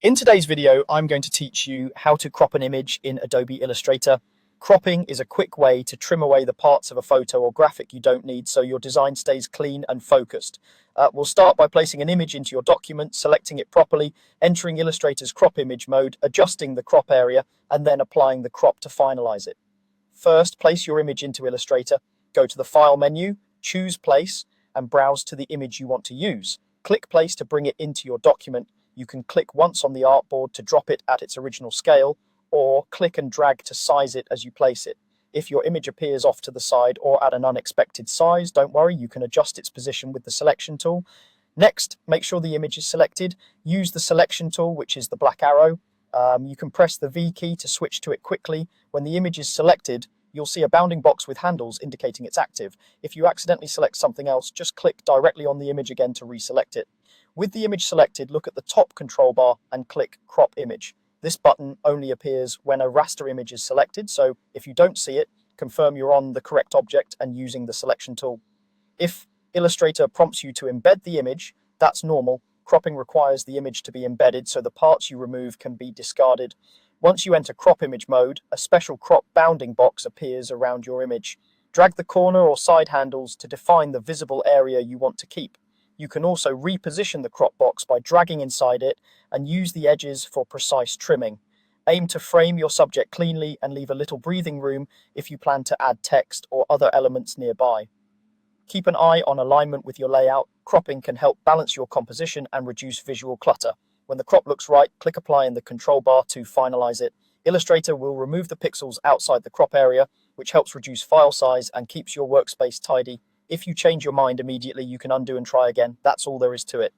In today's video, I'm going to teach you how to crop an image in Adobe Illustrator. Cropping is a quick way to trim away the parts of a photo or graphic you don't need so your design stays clean and focused. We'll start by placing an image into your document, selecting it properly, entering Illustrator's crop image mode, adjusting the crop area, and then applying the crop to finalize it. First, place your image into Illustrator, go to the File menu, choose Place, and browse to the image you want to use. Click Place to bring it into your document. You can click once on the artboard to drop it at its original scale, or click and drag to size it as you place it. If your image appears off to the side or at an unexpected size, don't worry, you can adjust its position with the selection tool. Next, make sure the image is selected. Use the selection tool, which is the black arrow. You can press the V key to switch to it quickly. When the image is selected, you'll see a bounding box with handles indicating it's active. If you accidentally select something else, just click directly on the image again to reselect it. With the image selected, look at the top control bar and click Crop Image. This button only appears when a raster image is selected, so if you don't see it, confirm you're on the correct object and using the selection tool. If Illustrator prompts you to embed the image, that's normal. Cropping requires the image to be embedded, so the parts you remove can be discarded. Once you enter crop image mode, a special crop bounding box appears around your image. Drag the corner or side handles to define the visible area you want to keep. You can also reposition the crop box by dragging inside it and use the edges for precise trimming. Aim to frame your subject cleanly and leave a little breathing room if you plan to add text or other elements nearby. Keep an eye on alignment with your layout. Cropping can help balance your composition and reduce visual clutter. When the crop looks right, click Apply in the control bar to finalize it. Illustrator will remove the pixels outside the crop area, which helps reduce file size and keeps your workspace tidy. If you change your mind immediately, you can undo and try again. That's all there is to it.